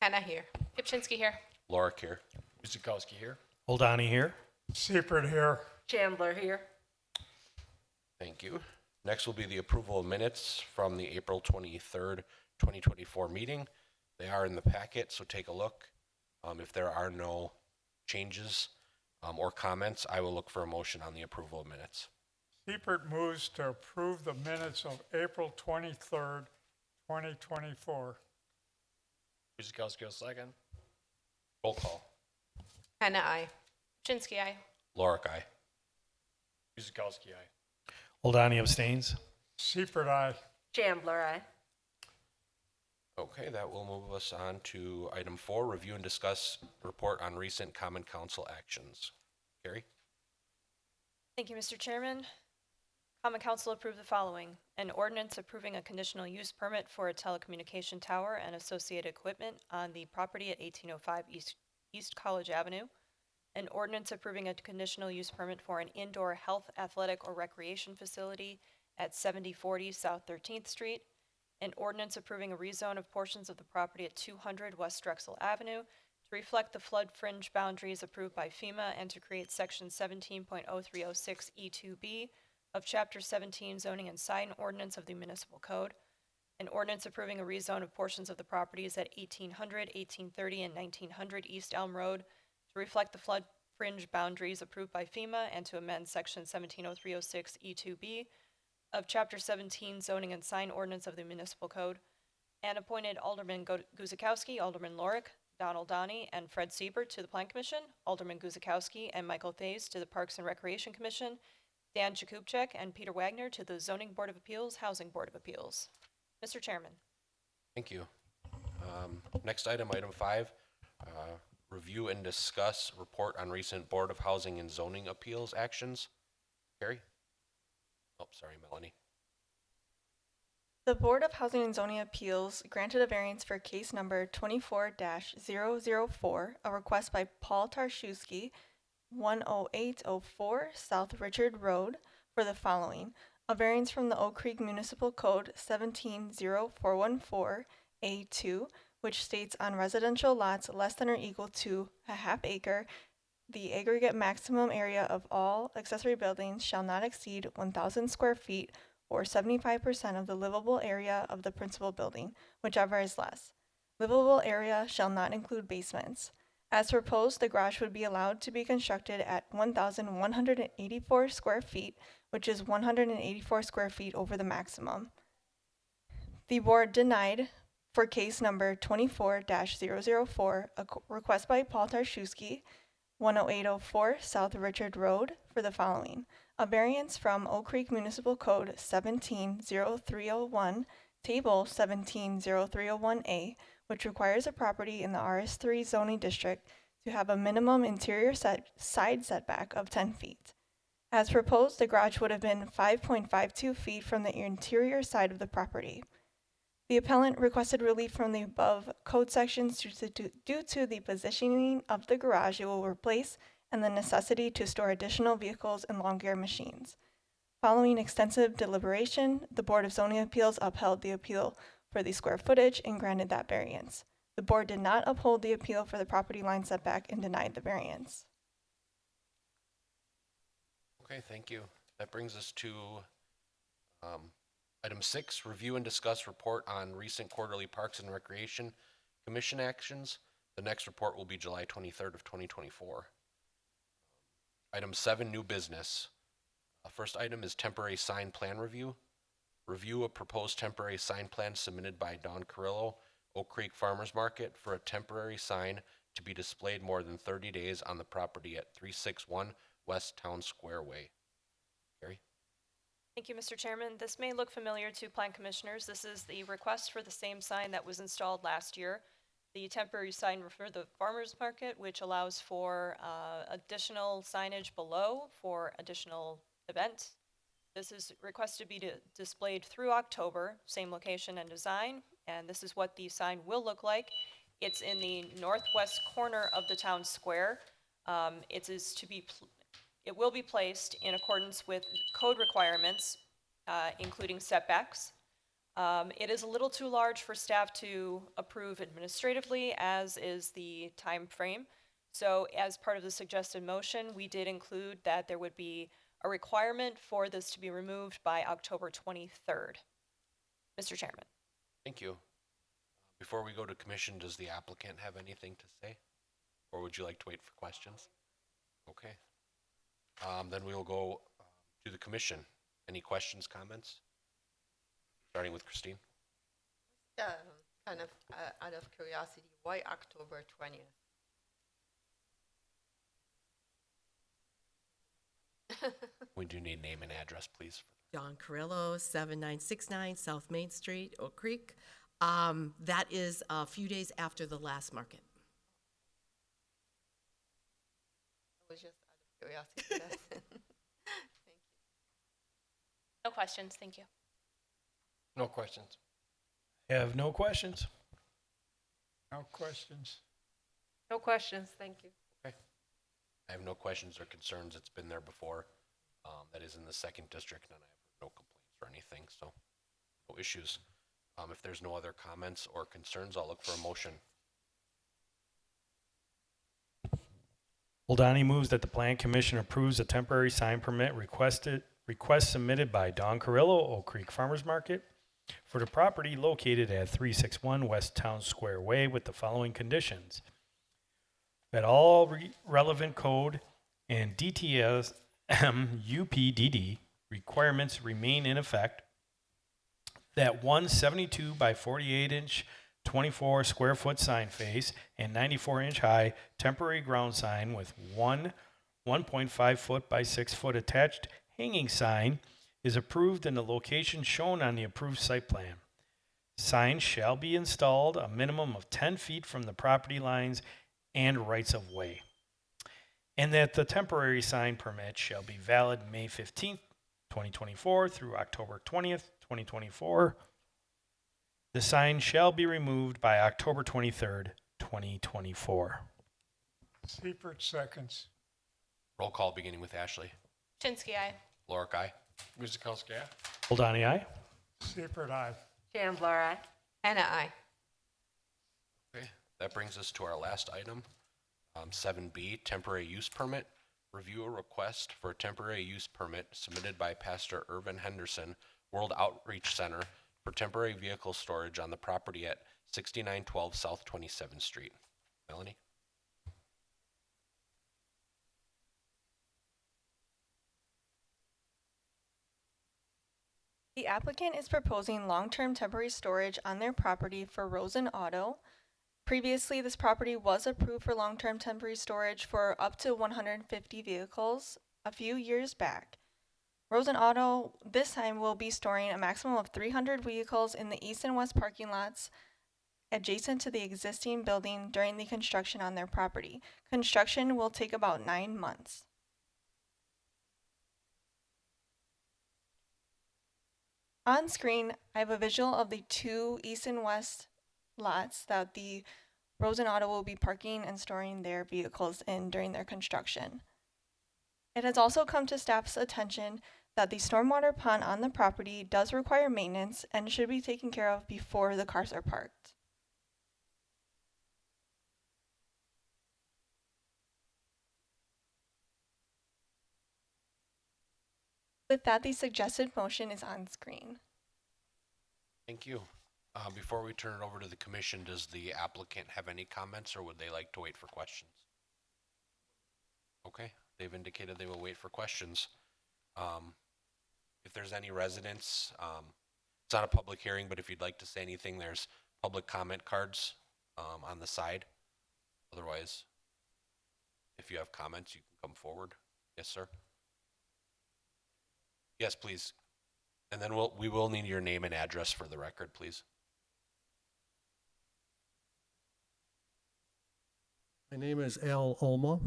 Hannah here. Kipchinsky here. Lorik here. Guzikowski here. Oldani here. Seifert here. Chandler here. Thank you. Next will be the approval of minutes from the April 23rd, 2024 meeting. They are in the packet, so take a look. If there are no changes or comments, I will look for a motion on the approval of minutes. Seifert moves to approve the minutes of April 23rd, 2024. Guzikowski will second. Roll call. Hannah, I. Kipchinsky, I. Lorik, aye. Guzikowski, aye. Oldani abstains. Seifert, aye. Chandler, aye. Okay, that will move us on to item 4, review and discuss report on recent common council actions. Carrie? Thank you, Mr. Chairman. Common Council approved the following: an ordinance approving a conditional use permit for a telecommunication tower and associated equipment on the property at 1805 East College Avenue, an ordinance approving a conditional use permit for an indoor health, athletic, or recreation facility at 7040 South 13th Street, an ordinance approving a rezone of portions of the property at 200 West Drexel Avenue to reflect the flood fringe boundaries approved by FEMA and to create section 17.0306 E2B of Chapter 17 Zoning and Sign Ordinance of the Municipal Code, an ordinance approving a rezone of portions of the properties at 1800, 1830, and 1900 East Elm Road to reflect the flood fringe boundaries approved by FEMA and to amend section 17.0306 E2B of Chapter 17 Zoning and Sign Ordinance of the Municipal Code, and appointed Alderman Guzikowski, Alderman Lorik, Donald Donnie, and Fred Siebert to the Plan Commission, Alderman Guzikowski and Michael Thays to the Parks and Recreation Commission, Dan Jakubczyk and Peter Wagner to the Zoning Board of Appeals, Housing Board of Appeals. Mr. Chairman. Thank you. Next item, item 5, review and discuss report on recent Board of Housing and Zoning Appeals actions. Carrie? Oh, sorry, Melanie. The Board of Housing and Zoning Appeals granted a variance for case number 24-004, a request by Paul Tarszewski, 10804 South Richard Road, for the following: a variance from the Oak Creek Municipal Code 170414A2, which states on residential lots less than or equal to a half acre, the aggregate maximum area of all accessory buildings shall not exceed 1,000 square feet or 75% of the livable area of the principal building, whichever is less. Livable area shall not include basements. As proposed, the garage would be allowed to be constructed at 1,184 square feet, which is 184 square feet over the maximum. The board denied for case number 24-004 a request by Paul Tarszewski, 10804 South Richard Road, for the following: a variance from Oak Creek Municipal Code 170301, Table 170301A, which requires a property in the RS3 zoning district to have a minimum interior side setback of 10 feet. As proposed, the garage would have been 5.52 feet from the interior side of the property. The appellant requested relief from the above code sections due to the positioning of the garage it will replace and the necessity to store additional vehicles and lawn care machines. Following extensive deliberation, the Board of Zoning Appeals upheld the appeal for the square footage and granted that variance. The board did not uphold the appeal for the property line setback and denied the variance. Okay, thank you. That brings us to item 6, review and discuss report on recent quarterly Parks and Recreation Commission actions. The next report will be July 23rd of 2024. Item 7, new business. First item is temporary sign plan review. Review a proposed temporary sign plan submitted by Don Carrillo, Oak Creek Farmers Market, for a temporary sign to be displayed more than 30 days on the property at 361 West Town Square Way. Carrie? Thank you, Mr. Chairman. This may look familiar to Plan Commissioners. This is the request for the same sign that was installed last year. The temporary sign for the farmers market, which allows for additional signage below for additional events. This is requested to be displayed through October, same location and design, and this is what the sign will look like. It's in the northwest corner of the town square. It will be placed in accordance with code requirements, including setbacks. It is a little too large for staff to approve administratively, as is the time frame. So as part of the suggested motion, we did include that there would be a requirement for this to be removed by October 23rd. Mr. Chairman. Thank you. Before we go to commission, does the applicant have anything to say? Or would you like to wait for questions? Okay. Then we will go to the commission. Any questions, comments? Starting with Christine. Kind of out of curiosity, why October 20th? We do need name and address, please. John Carrillo, 7969 South Main Street, Oak Creek. That is a few days after the last market. It was just out of curiosity. That's it. Thank you. No questions, thank you. No questions. Have no questions. No questions. No questions, thank you. I have no questions or concerns. It's been there before. That is in the second district, and I have no complaints or anything, so no issues. If there's no other comments or concerns, I'll look for a motion. Oldani moves that the Plan Commission approves a temporary sign permit request submitted by Don Carrillo, Oak Creek Farmers Market, for the property located at 361 West Town Square Way with the following conditions: that all relevant code and DTS UPDD requirements remain in effect, that 172 by 48 inch 24 square foot sign face and 94 inch high temporary ground sign with 1.5 foot by 6 foot attached hanging sign is approved in the location shown on the approved site plan. Signs shall be installed a minimum of 10 feet from the property lines and rights of way. And that the temporary sign permit shall be valid May 15th, 2024 through October 20th, 2024. The sign shall be removed by October 23rd, 2024. Seifert seconds. Roll call beginning with Ashley. Pchinsky, aye. Lorick, aye. Guzekowski, aye. Oldani, aye. Seifert, aye. Chandler, aye. Hannah, aye. Okay, that brings us to our last item, 7B, temporary use permit. Review a request for a temporary use permit submitted by Pastor Irvin Henderson, World Outreach Center, for temporary vehicle storage on the property at 6912 South 27th Street. Melanie? The applicant is proposing long-term temporary storage on their property for Rosen Auto. Previously, this property was approved for long-term temporary storage for up to 150 vehicles a few years back. Rosen Auto this time will be storing a maximum of 300 vehicles in the east and west parking lots adjacent to the existing building during the construction on their property. Construction will take about 9 months. On screen, I have a visual of the two east and west lots that the Rosen Auto will be parking and storing their vehicles in during their construction. It has also come to staff's attention that the stormwater pond on the property does require maintenance and should be taken care of before the cars are parked. With that, the suggested motion is on screen. Thank you. Before we turn it over to the commission, does the applicant have any comments or would they like to wait for questions? Okay, they've indicated they will wait for questions. If there's any residents, it's not a public hearing, but if you'd like to say anything, there's public comment cards on the side. Otherwise, if you have comments, you can come forward. Yes, sir. Yes, please. And then we will need your name and address for the record, please. My name is Al Olma.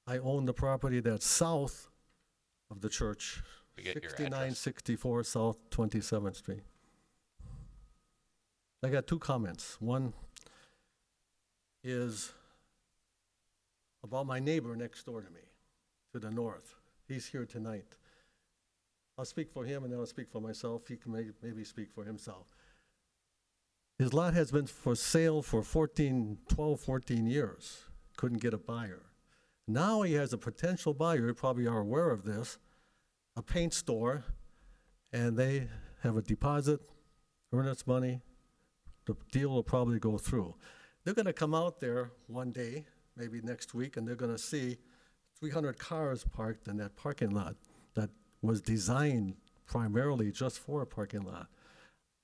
I own the property that's south of the church, We get your address. 6964 South 27th Street. I got two comments. One is about my neighbor next door to me, to the north. He's here tonight. I'll speak for him and then I'll speak for myself. He can maybe speak for himself. His lot has been for sale for 12, 14 years. Couldn't get a buyer. Now he has a potential buyer, you probably are aware of this, a paint store, and they have a deposit, earnest money. The deal will probably go through. They're gonna come out there one day, maybe next week, and they're gonna see 300 cars parked in that parking lot that was designed primarily just for a parking lot.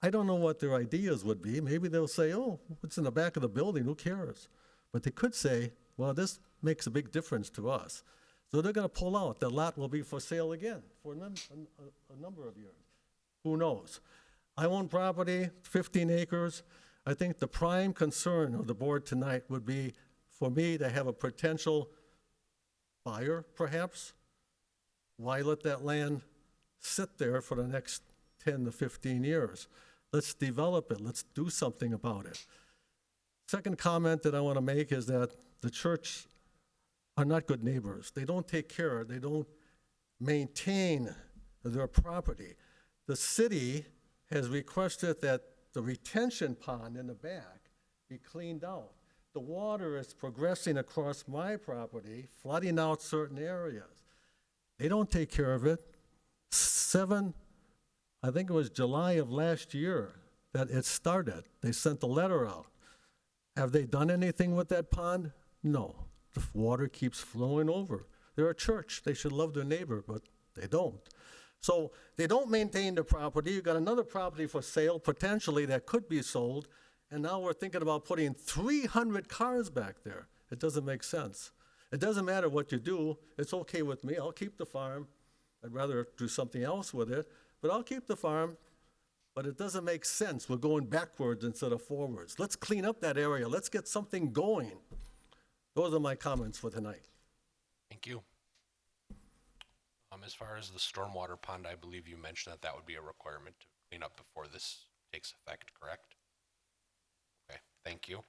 I don't know what their ideas would be. Maybe they'll say, oh, it's in the back of the building, who cares? But they could say, well, this makes a big difference to us. So they're gonna pull out. The lot will be for sale again for a number of years. Who knows? I own property, 15 acres. I think the prime concern of the board tonight would be for me to have a potential buyer, perhaps. Why let that land sit there for the next 10 to 15 years? Let's develop it. Let's do something about it. Second comment that I want to make is that the church are not good neighbors. They don't take care, they don't maintain their property. The city has requested that the retention pond in the back be cleaned out. The water is progressing across my property, flooding out certain areas. They don't take care of it. I think it was July of last year that it started. They sent a letter out. Have they done anything with that pond? No. The water keeps flowing over. They're a church. They should love their neighbor, but they don't. So they don't maintain the property. You've got another property for sale, potentially, that could be sold, and now we're thinking about putting 300 cars back there. It doesn't make sense. It doesn't matter what you do. It's okay with me. I'll keep the farm. I'd rather do something else with it, but I'll keep the farm. But it doesn't make sense. We're going backwards instead of forwards. Let's clean up that area. Let's get something going. Those are my comments for tonight. Thank you. As far as the stormwater pond, I believe you mentioned that would be a requirement to clean up before this takes effect, correct? Okay, thank you.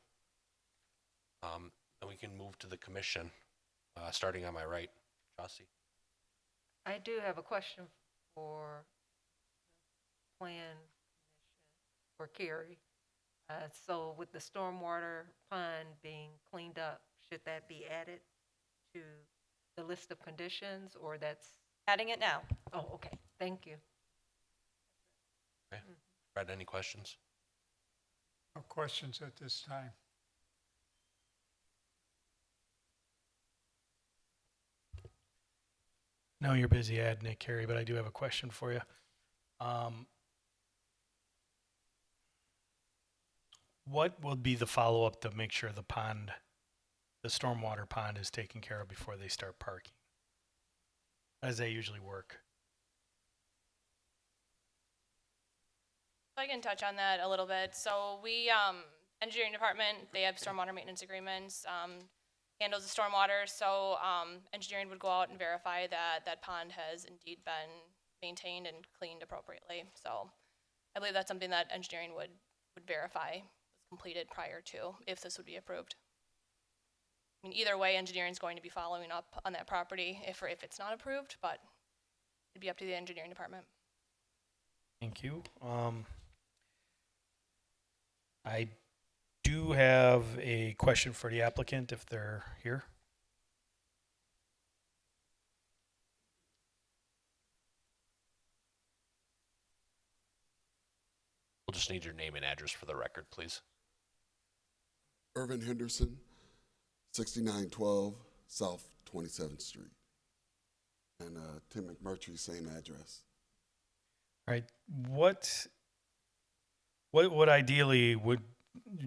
Then we can move to the commission, starting on my right. Chauncey? I do have a question for the Plan Commission, for Carrie. So with the stormwater pond being cleaned up, should that be added to the list of conditions, or that's? Adding it now. Oh, okay, thank you. Okay. Fred, any questions? No questions at this time. No, you're busy adding it, Carrie, but I do have a question for you. What will be the follow-up to make sure the stormwater pond is taken care of before they start parking? How does that usually work? I can touch on that a little bit. So we, engineering department, they have stormwater maintenance agreements, handles the stormwater. So engineering would go out and verify that that pond has indeed been maintained and cleaned appropriately. So I believe that's something that engineering would verify was completed prior to, if this would be approved. I mean, either way, engineering is going to be following up on that property if it's not approved, but it'd be up to the engineering department. Thank you. I do have a question for the applicant if they're here. We'll just need your name and address for the record, please. Irvin Henderson, 6912 South 27th Street. And Tim McMurtry, same address. All right. What ideally would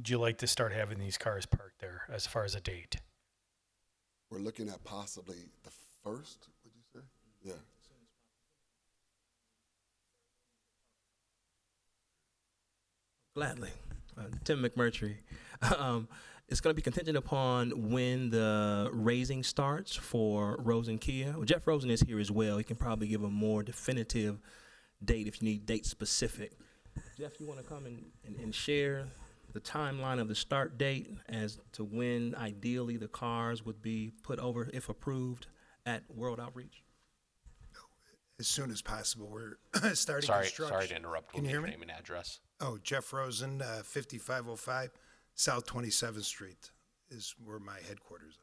you like to start having these cars parked there as far as a date? We're looking at possibly the 1st, would you say? Yeah. Gladly. Tim McMurtry. It's going to be contingent upon when the raising starts for Rosen Kia. Well, Jeff Rosen is here as well. He can probably give a more definitive date if you need date specific. Jeff, you want to come and share the timeline of the start date as to when ideally the cars would be put over, if approved, at World Outreach? as soon as possible. We're starting Sorry construction. to interrupt. Can We'll you need hear your me? name and address. Oh, Jeff Rosen, 5505 South 27th Street is where my headquarters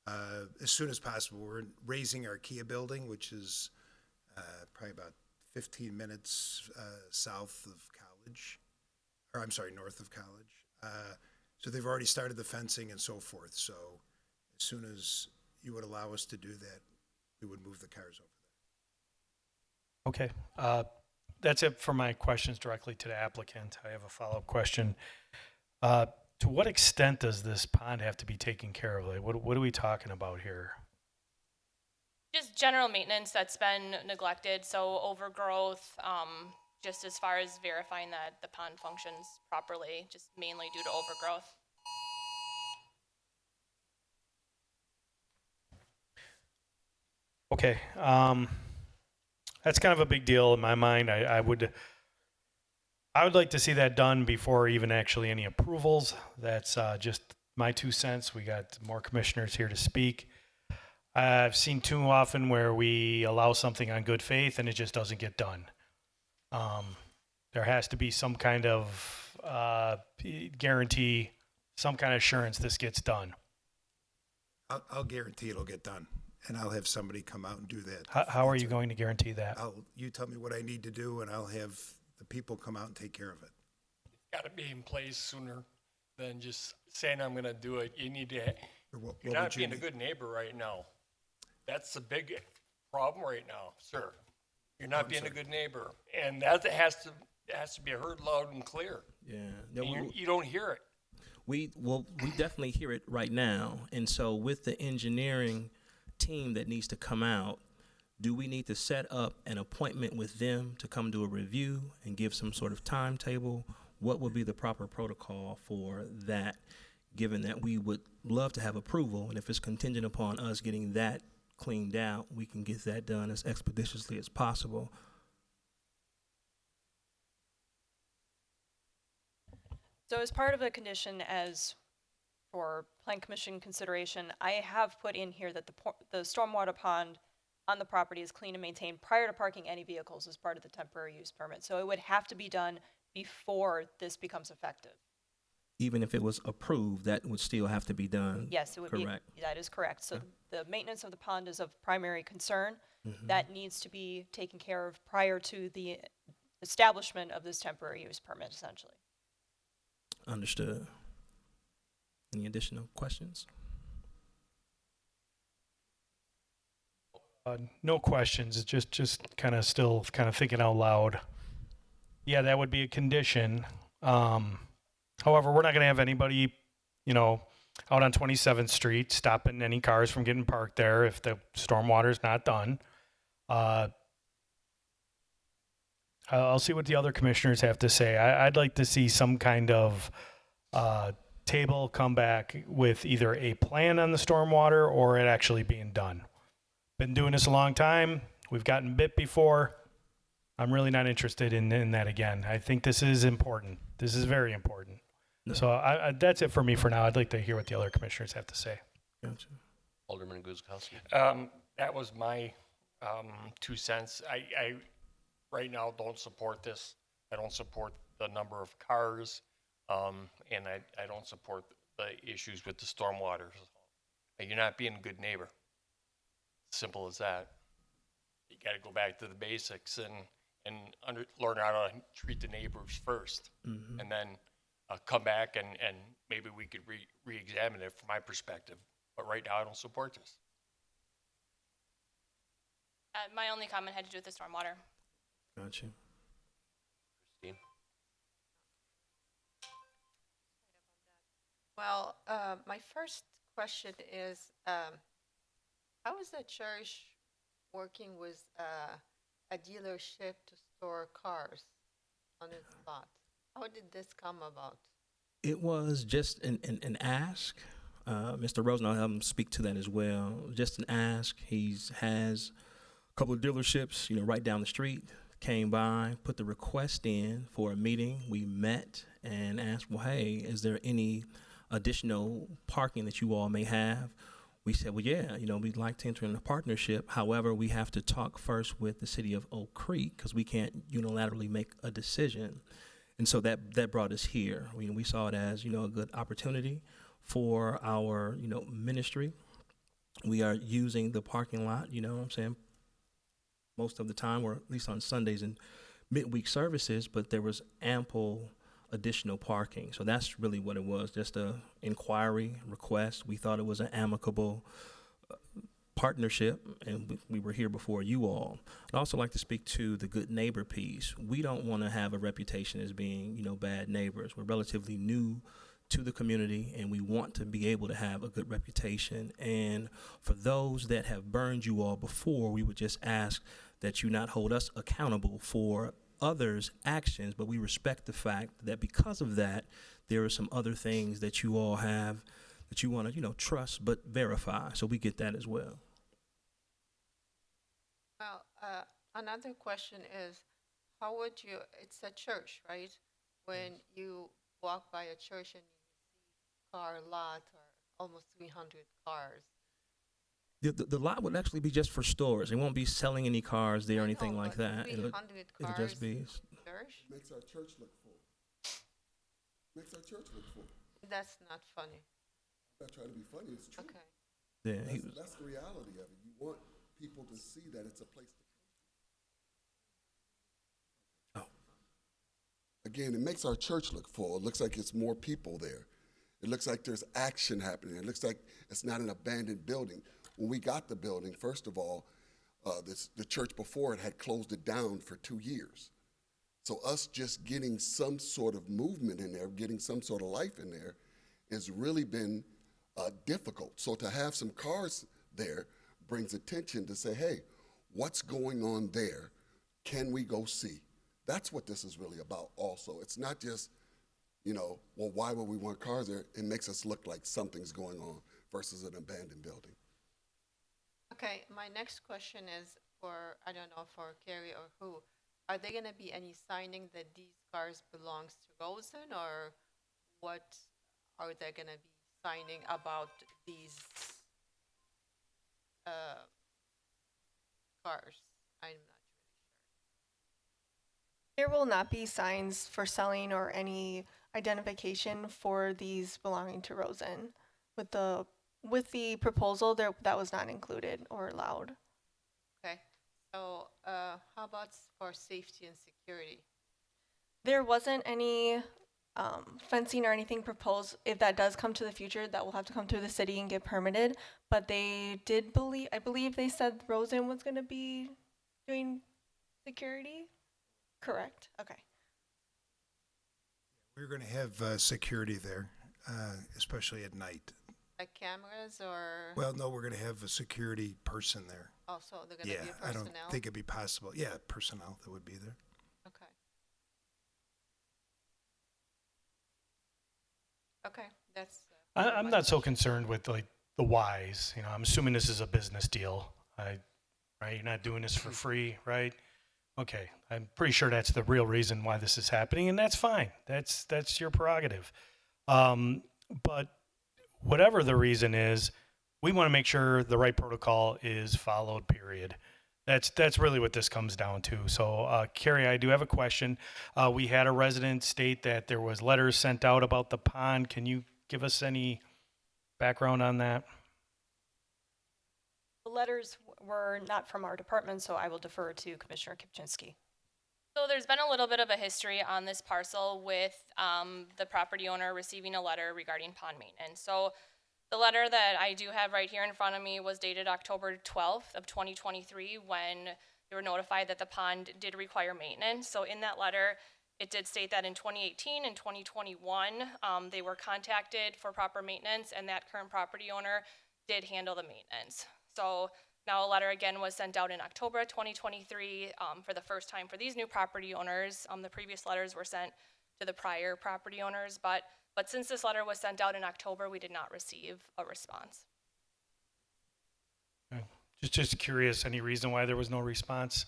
are. As soon as possible, we're raising our Kia building, which is probably about 15 minutes south of College, or I'm sorry, north of College. So they've already started the fencing and so forth. So as soon as you would allow us to do that, we would move the cars over. Okay. That's it for my questions directly to the applicant. I have a follow-up question. To what extent does this pond have to be taken care of? Like, what are we talking about here? Just general maintenance that's been neglected, so overgrowth, just as far as verifying that the pond functions properly, just mainly due to overgrowth. Okay. That's kind of a big deal in my mind. I would like to see that done before even actually any approvals. That's just my 2 cents. We got more commissioners here to speak. I've seen too often where we allow something on good faith and it just doesn't get done. There has to be some kind of guarantee, some kind of assurance this gets done. I'll guarantee it'll get done, and I'll have somebody come out and do that. How are you going to guarantee that? You tell me what I need to do, and I'll have the people come out and take care of it. Got to be in place sooner than just saying I'm going to do it. You need to, What you're not would you being a need? good neighbor right now. That's the big problem right now, sir. You're not being a good neighbor. And that has to be heard loud and clear. Yeah. And you don't hear it. We definitely hear it right now. And so with the engineering team that needs to come out, do we need to set up an appointment with them to come do a review and give some sort of timetable? What would be the proper protocol for that, given that we would love to have approval, and if it's contingent upon us getting that cleaned out, we can get that done as expeditiously as possible. So as part of the condition as for Plan Commission consideration, I have put in here that the stormwater pond on the property is clean and maintained prior to parking any vehicles as part of the temporary use permit. So it would have to be done before this becomes effective. Even if it was approved, that would still have to be done. Yes, it would correct. be, that is correct. So the maintenance of the pond is of primary concern. That needs to be taken care of prior to the establishment of this temporary use permit, essentially. Understood. Any additional questions? No questions. It's just kind of still kind of thinking out loud. Yeah, that would be a condition. However, we're not going to have anybody, out on 27th Street stopping any cars from getting parked there if the stormwater's not done. I'll see what the other commissioners have to say. I'd like to see some kind of table come back with either a plan on the stormwater or it actually being done. Been doing this a long time. We've gotten bit before. I'm really not interested in that again. I think this is important. This is very important. No. So that's it for me for now. I'd like to hear what the other commissioners have to say. Gotcha. Alderman Guzekowski. That was my 2 cents. I right now don't support this. I don't support the number of cars, and I don't support the issues with the stormwater. You're not being a good neighbor. Simple as that. You got to go back to the basics and learn how to treat the neighbors first, and then come back and maybe we could re-examine it from my perspective. But right now, I don't support this. My only comment had to do with the stormwater. Gotcha. Christine? Well, my first question is, how is the church working with a dealership to store cars on its lot? How did this come about? It was just an ask. Mr. Rosen, I'll have him speak to that as well. Just an ask. He has a couple of dealerships, right down the street. Came by, put the request in for a meeting. We met and asked, well, hey, is there any additional parking that you all may have? we said, well, yeah, we'd like to enter into a partnership. However, we have to talk first with the city of Oak Creek because we can't unilaterally make a decision. And so that brought us here. We saw it as, a good opportunity for our, ministry. We are using the parking lot, what I'm saying, most of the time, or at least on Sundays and midweek services, but there was ample additional parking. So that's really what it was, just a inquiry request. We thought it was an amicable partnership, and we were here before you all. I'd also like to speak to the good neighbor piece. We don't want to have a reputation as being, bad neighbors. We're relatively new to the community, and we want to be able to have a good reputation. And for those that have burned you all before, we would just ask that you not hold us accountable for others' actions, but we respect the fact that because of that, there are some other things that you all have that you want to, trust but verify. So we get that as well. Well, another question is, how would you, it's a church, right? When you walk by a church and you see car lot or almost 300 cars. The lot would actually be just for stores. It won't be selling any cars there or anything like that. 300 It'll cars just be, church? Makes our church look full. Makes our church look full. That's not funny. I'm not trying to be funny, it's true. Okay. yeah, he was, That's the reality of it. You want people to see that it's a place to come. Oh. Again, it makes our church look full. It looks like it's more people there. It looks like there's action happening. It looks like it's not an abandoned building. When we got the building, first of all, the church before it had closed it down for 2 years. So us just getting some sort of movement in there, getting some sort of life in there, has really been difficult. So to have some cars there brings attention to say, hey, what's going on there? Can we go see? That's what this is really about also. It's not just, well, why would we want cars there? It makes us look like something's going on versus an abandoned building. Okay, my next question is for, I don't know, for Carrie or who. Are there going to be any signing that these cars belongs to Rosen, or what are they going to be signing about these cars? I'm not There will not be signs for selling or any identification for these belonging to Rosen. With the proposal, that was not included or allowed. Okay, so how about for safety and security? There wasn't any fencing or anything proposed. If that does come to the future, that will have to come through the city and get permitted. But they did I believe they said Rosen was going to be doing security. Correct. Okay. We're going to have security there, especially at night. Like cameras or Well, no, we're going to have a security person there. also they're going to Yeah, be I personnel? don't think it'd be possible. Yeah, personnel that would be there. Okay. Okay, that's. I'm not so concerned with like the whys. I'm assuming this is a business deal. Right? You're not doing this for free, right? Okay, I'm pretty sure that's the real reason why this is happening, and that's fine. That's your prerogative. But whatever the reason is, we want to make sure the right protocol is followed. Period. That's really what this comes down to. So, Carrie, I do have a question. We had a resident state that there was letters sent out about the pond. Can you give us any background on that? The letters were not from our department, so I will defer to Commissioner Kupczynski. So there's been a little bit of a history on this parcel with the property owner receiving a letter regarding pond maintenance. So the letter that I do have right here in front of me was dated October 12th of 2023 when they were notified that the pond did require maintenance. So in that letter, it did state that in 2018 and 2021, they were contacted for proper maintenance, and that current property owner did handle the maintenance. So now a letter again was sent out in October 2023 for the first time for these new property owners. The previous letters were sent to the prior property owners, but since this letter was sent out in October, we did not receive a response. Okay. Just curious, any reason why there was no response?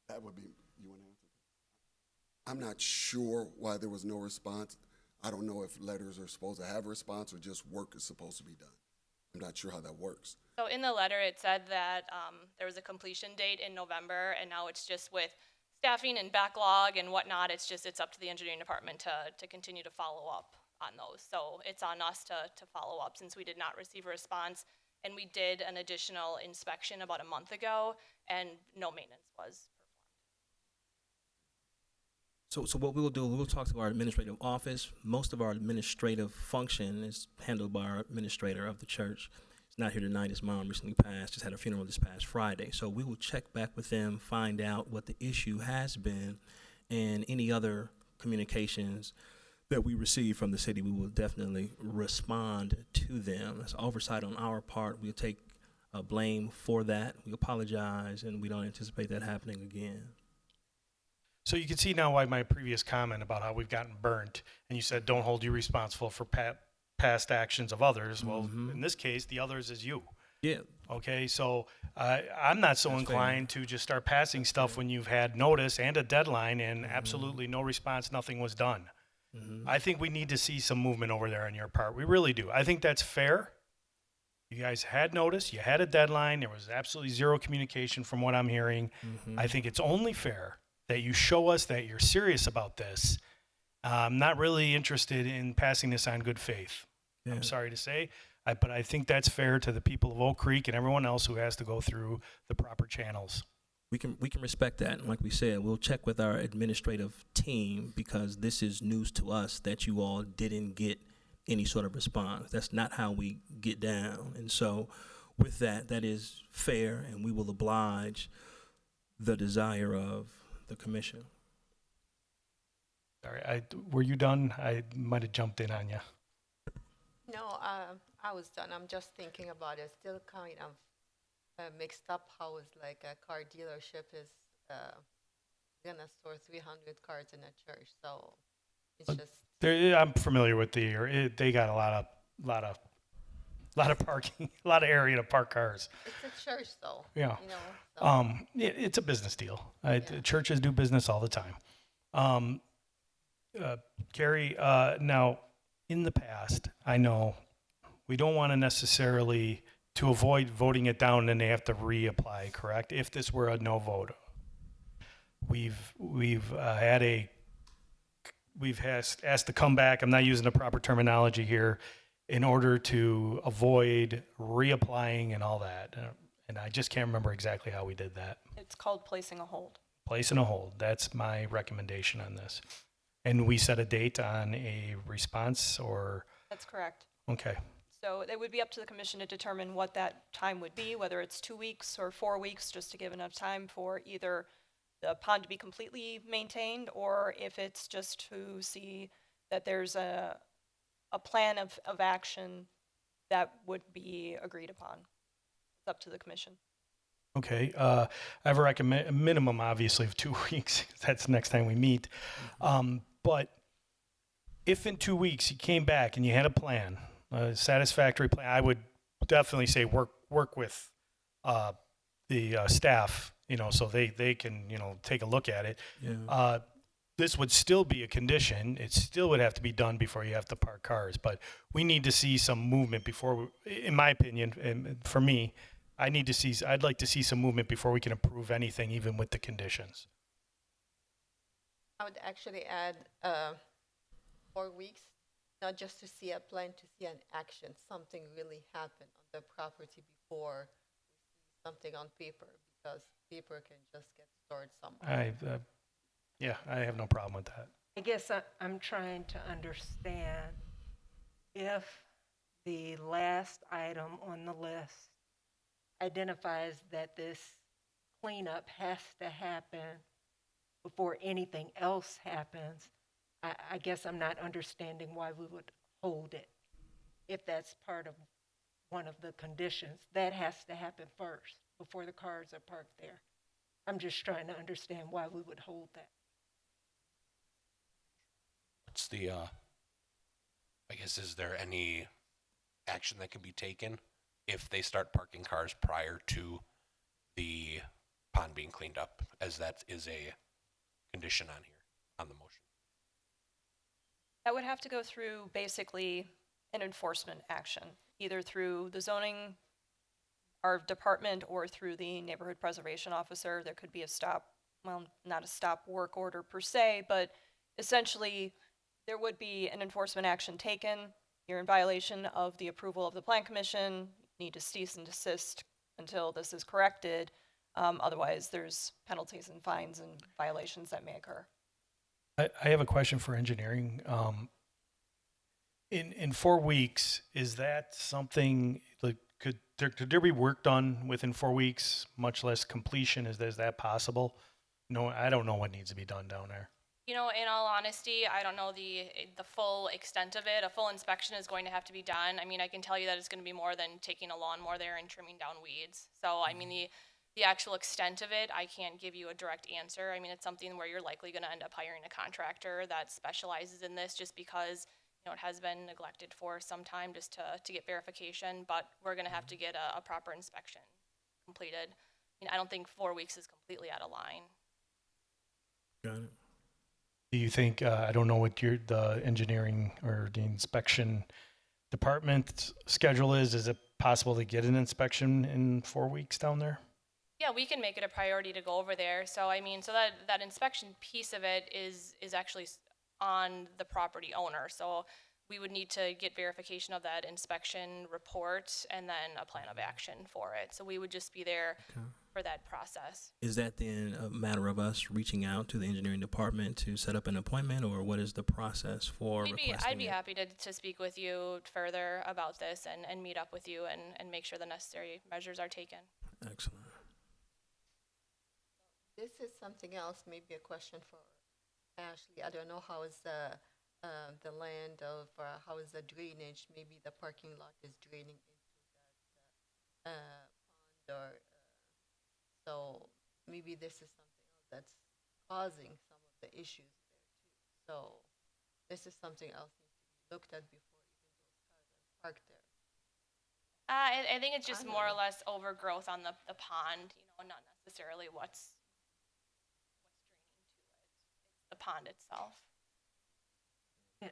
That would be, you want to answer? I'm not sure why there was no response. I don't know if letters are supposed to have a response or just work is supposed to be done. I'm not sure how that works. So in the letter, it said that there was a completion date in November, and now it's just with staffing and backlog and whatnot, it's up to the engineering department to continue to follow up on those. So it's on us to follow up since we did not receive a response. And we did an additional inspection about a month ago, and no maintenance was performed. So what we will do, we will talk to our administrative office. Most of our administrative function is handled by our administrator of the church. He's not here tonight. His mom recently passed, just had her funeral this past Friday. So we will check back with them, find out what the issue has been, and any other communications that we receive from the city, we will definitely respond to them. As oversight on our part, we'll take blame for that. We apologize, and we don't anticipate that happening again. So you can see now why my previous comment about how we've gotten burnt, and you said don't hold you responsible for past actions of others. Well, in this case, the others is you. Yeah. Okay, so I'm not so That's inclined to just start passing stuff when you've had notice and a deadline and absolutely no response, nothing was done. I think we need to see some movement over there on your part. We really do. I think that's fair. You guys had notice, you had a deadline, there was absolutely zero communication from what I'm hearing. I think it's only fair that you show us that you're serious about this. I'm not really interested in passing this on good faith. Yeah. I'm sorry to say, but I think that's fair to the people of Oak Creek and everyone else who has to go through the proper channels. We can respect that. And like we said, we'll check with our administrative team because this is news to us that you all didn't get any sort of response. That's not how we get down. And so with that, that is fair, and we will oblige the desire of the commission. Sorry, were you done? I might have jumped in on you. No, I was done. I'm just thinking about it. Still kind of mixed up how it's like a car dealership is gonna store 300 cars in a church. So it's just. I'm familiar with they got a lot of parking, a lot of area to park cars. It's a church, though. Yeah. You know. So. It's a business deal. Churches do business all the time. Carrie, now in the past, I know we don't want to necessarily to avoid voting it down, and they have to reapply. Correct? If this were a no vote, we've asked to come back. I'm not using the proper terminology here, in order to avoid reapplying and all that. And I just can't remember exactly how we did that. It's called placing a hold. Placing a hold. That's my recommendation on this. And we set a date on a response, or? That's correct. Okay. So it would be up to the commission to determine what that time would be, whether it's 2 weeks or 4 weeks, just to give enough time for either the pond to be completely maintained, or if it's just to see that there's a plan of action that would be agreed upon. It's up to the commission. Okay. I have a minimum, obviously, of 2 weeks. That's the next time we meet. But if in 2 weeks you came back and you had a plan, a satisfactory plan, I would definitely say work with the staff, so they can, take a look at it. Yeah. This would still be a condition. It still would have to be done before you have to park cars. But we need to see some movement before, in my opinion, and for me, I'd like to see some movement before we can approve anything, even with the conditions. I would actually add 4 weeks, not just to see a plan, to see an action, something really happen on the property before we see something on paper, because paper can just get stored somewhere. I have no problem with that. I guess I'm trying to understand if the last item on the list identifies that this cleanup has to happen before anything else happens. I guess I'm not understanding why we would hold it. If that's part of one of the conditions, that has to happen first before the cars are parked there. I'm just trying to understand why we would hold that. What's the, I guess, is there any action that can be taken if they start parking cars prior to the pond being cleaned up, as that is a condition on here, on the motion? That would have to go through basically an enforcement action, either through the zoning, our department, or through the neighborhood preservation officer. There could be a stop, well, not a stop work order per se, but essentially there would be an enforcement action taken. You're in violation of the approval of the plan commission, need to cease and desist until this is corrected. Otherwise, there's penalties and fines and violations that may occur. I have a question for engineering. In 4 weeks, is that something, like, could there be work done within 4 weeks, much less completion? Is that possible? No, I don't know what needs to be done down there. You know, in all honesty, I don't know the full extent of it. A full inspection is going to have to be done. I mean, I can tell you that it's going to be more than taking a lawnmower there and trimming down weeds. So, I mean, the actual extent of it, I can't give you a direct answer. I mean, it's something where you're likely going to end up hiring a contractor that specializes in this, just because, you know, it has been neglected for some time, just to get verification. But we're going to have to get a proper inspection completed. I mean, I don't think 4 weeks is completely out of line. Got it. Do you think, I don't know what the engineering or the inspection department's schedule is. Is it possible to get an inspection in 4 weeks down there? Yeah, we can make it a priority to go over there. So, I mean, so that inspection piece of it is actually on the property owner. So we would need to get verification of that inspection report and then a plan of action for it. So we would just be there for that process. Is that then a matter of us reaching out to the engineering department to set up an appointment, or what is the process for requesting I'd be it? happy to speak with you further about this and meet up with you and make sure the necessary measures are taken. Excellent. This is something else, maybe a question for Ashley. I don't know how is the land of, how is the drainage? Maybe the parking lot is draining into that pond, or so maybe this is something else that's causing some of the issues there too. So this is something else needs to be looked at before even those cars are parked there. I think it's just I more or know. less overgrowth on the pond, you know, not necessarily what's draining to it. It's the pond itself.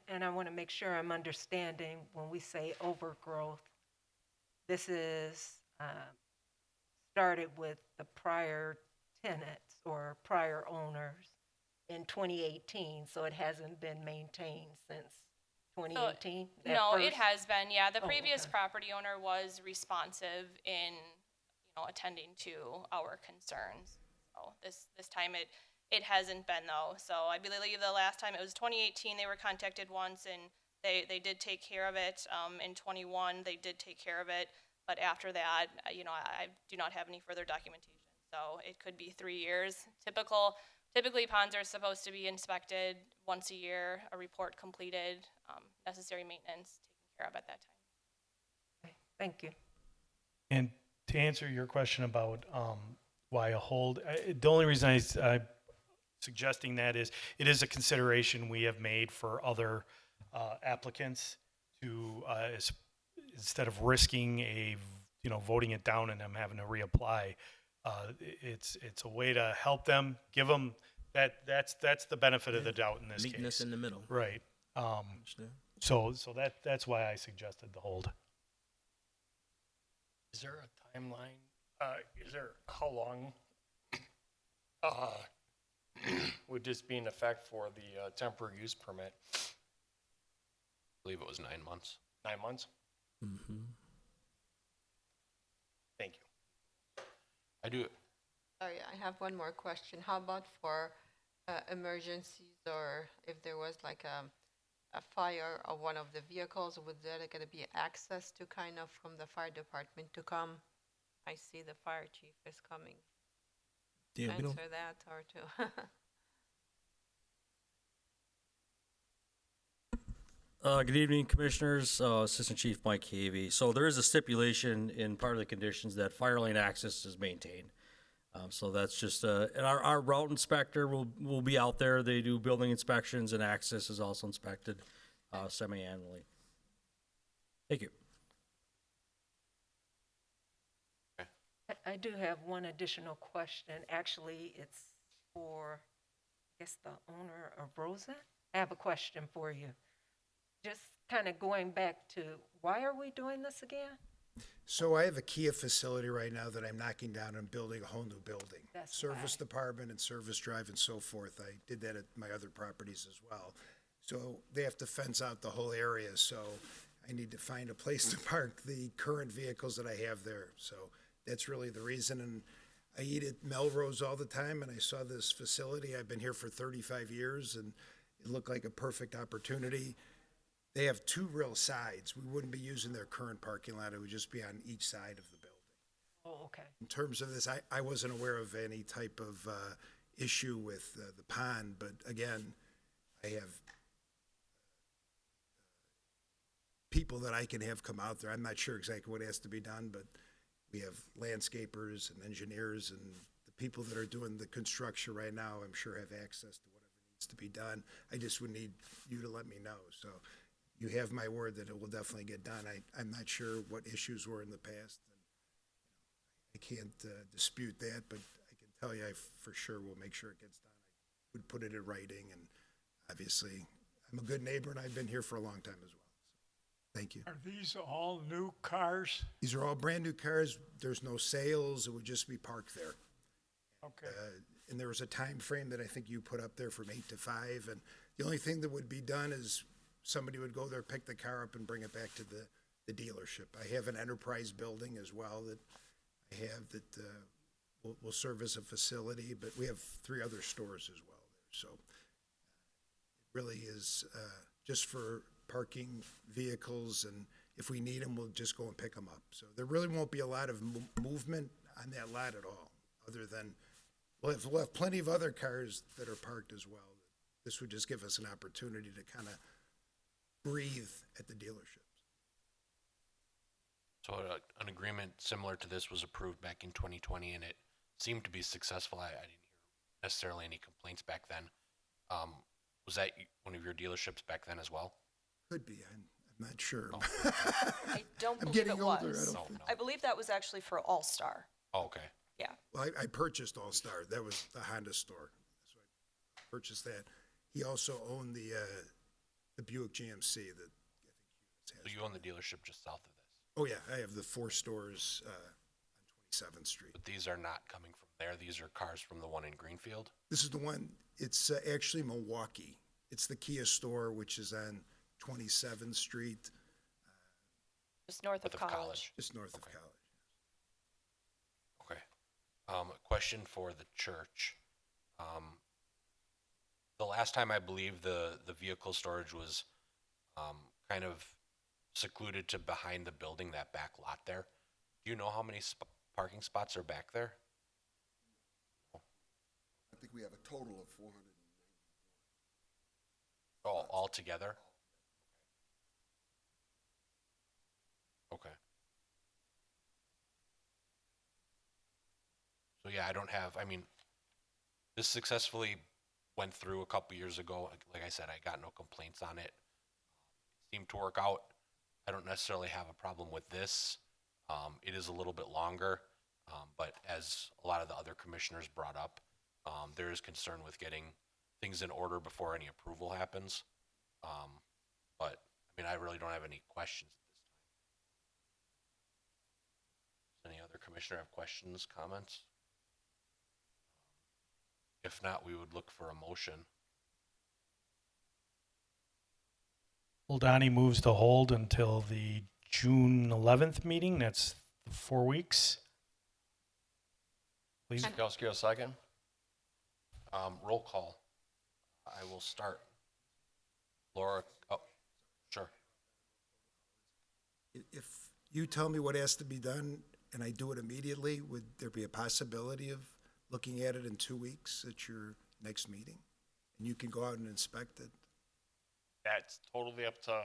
And I want to make sure I'm understanding when we say overgrowth, this is started with the prior tenants or prior owners in 2018, so it hasn't been maintained since 2018? No, it has been, yeah. The Oh, previous okay. property owner was responsive in, you know, attending to our concerns. So this time it hasn't been, though. So I believe the last time, it was 2018, they were contacted once, and they did take care of it. In 21, they did take care of it. But after that, you know, I do not have any further documentation. So it could be 3 years. Typically, ponds are supposed to be inspected once a year, a report completed, necessary maintenance taken care of at that time. Okay, thank you. And to answer your question about why a hold, the only reason I'm suggesting that is it is a consideration we have made for other applicants to instead of risking voting it down and them having to reapply. It's a way to help them, give them that's the benefit of the doubt in this Meeting us case. in the middle. Right. Understand? So that's why I suggested the hold. Is there a timeline? Is there, how long would this be in effect for the temporary use permit? I believe it was 9 months. 9 months? Mm-hmm. Thank you. I do. Sorry, I have one more question. How about for emergencies, or if there was like a fire of one of the vehicles, would there gonna be access to kind of from the fire department to come? I see the fire chief is coming. Yeah, we don't. Answer that or to. Good evening, Commissioners. Assistant Chief Mike Havey. So there is a stipulation in part of the conditions that fire lane access is maintained. So that's just, and our route inspector will be out there. They do building inspections, and access is also inspected semi-annually. Thank you. I do have one additional question. Actually, it's for, I guess, the owner of Rosa. I have a question for you. Just kind of going back to, why are we doing this again? So I have a Kia facility right now that I'm knocking down and building a whole new building. That's Service why. department and service drive and so forth. I did that at my other properties as well. So they have to fence out the whole area, so I need to find a place to park the current vehicles that I have there. So that's really the reason, and I eat at Melrose all the time, and I saw this facility. I've been here for 35 years, and it looked like a perfect opportunity. They have two real sides. We wouldn't be using their current parking lot. It would just be on each side of the building. Oh, okay. In terms of this, I wasn't aware of any type of issue with the pond, but again, I have people that I can have come out there. I'm not sure exactly what has to be done, but we have landscapers and engineers, and the people that are doing the construction right now, I'm sure have access to whatever needs to be done. I just would need you to let me know. So you have my word that it will definitely get done. I'm not sure what issues were in the past. I can't dispute that, but I can tell you I for sure will make sure it gets done. I would put it in writing, and obviously, I'm a good neighbor, and I've been here for a long time as well. So, thank you. Are these all new cars? These are all brand-new cars. There's no sales. It would just be parked there. Okay. And there was a time frame that I think you put up there from 8 to 5, and the only thing that would be done is somebody would go there, pick the car up, and bring it back to the dealership. I have an enterprise building as well that I have that will serve as a facility, but we have 3 other stores as well there. So it really is just for parking vehicles, and if we need them, we'll just go and pick them up. So there really won't be a lot of movement on that lot at all, other than we'll have plenty of other cars that are parked as well. This would just give us an opportunity to kind of breathe at the dealerships. So an agreement similar to this was approved back in 2020, and it seemed to be successful. I didn't hear necessarily any complaints back then. Was that one of your dealerships back then as well? Could be. I'm not sure. Oh. I don't I'm believe getting it older. was. I don't- I believe that was actually for All-Star. Oh, okay. Yeah. Well, I purchased All-Star. That was the Honda store. So I purchased that. He also owned the Buick GMC that I think So you own the dealership just south of this, Oh, yeah, I have the 4 stores on 27th Street. but these are not coming from there. These are cars from the one in Greenfield. This is the one, it's actually Milwaukee. It's the Kia store, which is on 27th Street, Just north of North of college. just north of Okay. College. Okay. A question for the church. The last time I believe the vehicle storage was kind of secluded to behind the building, that back lot there. Do you know how many parking spots are back there? I think we have a total of 400. All together? Okay. So yeah, I mean, this successfully went through a couple years ago. Like I said, I got no complaints on it. It seemed to work out. I don't necessarily have a problem with this. It is a little bit longer, but as a lot of the other commissioners brought up, there is concern with getting things in order before any approval happens. But I mean, I really don't have any questions at this time. Does any other commissioner have questions, comments? If not, we would look for a motion. Donnie moves to hold until the June 11th meeting. That's 4 weeks. Please. Kirkowski, a second. Roll call. I will start. Laura, oh, sure. If you tell me what has to be done and I do it immediately, would there be a possibility of looking at it in 2 weeks at your next meeting? And you can go out and inspect it? That's totally up to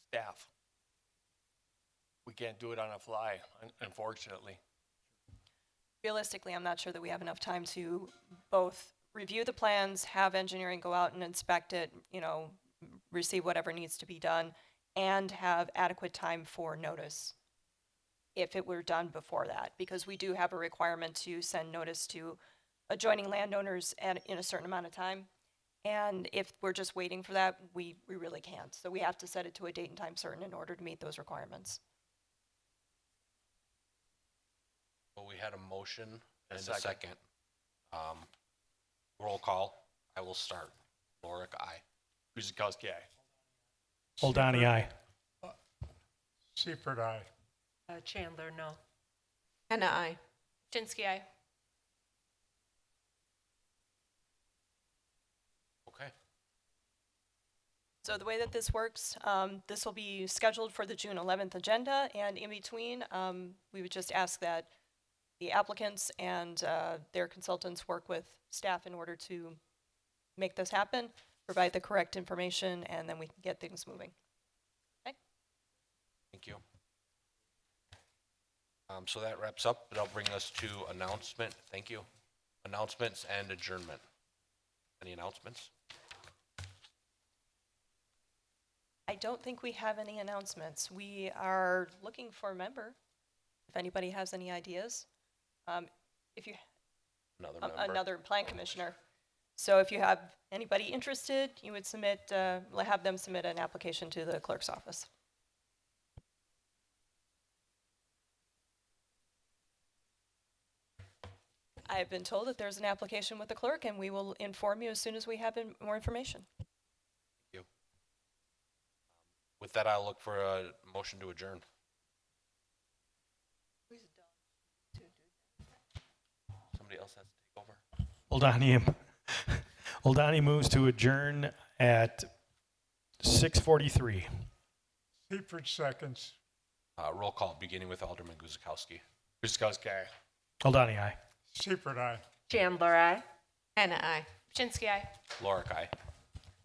staff. We can't do it on a fly, unfortunately. Realistically, I'm not sure that we have enough time to both review the plans, have engineering go out and inspect it, receive whatever needs to be done, and have adequate time for notice if it were done before that, because we do have a requirement to send notice to adjoining landowners in a certain amount of time. And if we're just waiting for that, we really can't. So we have to set it to a date and time certain in order to meet those requirements. Well, we had a motion and a second. second. Roll call. I will start. Lorick, aye. Guzekowski, aye. Oldani, aye. Seifert, aye. Chandler, no. Hannah, aye. Chinsky, aye. Okay. So the way that this works, this will be scheduled for the June 11th agenda, and in between, we would just ask that the applicants and their consultants work with staff in order to make this happen, provide the correct information, and then we can get things moving. Thank you. So that wraps up. That'll bring us to announcement. Thank you. Announcements and adjournment. Any announcements? I don't think we have any announcements. We are looking for a member, if anybody has any ideas. If you, Another member. another plan commissioner. So if you have anybody interested, you would submit, have them submit an application to the clerk's office. I've been told that there's an application with the clerk, and we will inform you as soon as we have more information. With that, I'll look for a motion to adjourn. Somebody else has to take over. Oldani moves to adjourn at 6:43. Seifert seconds. Roll call, beginning with Alderman Guzekowski. Guzekowski, aye. Oldani, aye. Seifert, aye. Chandler, aye. Hannah, aye. Chinsky, aye. Lorick, aye.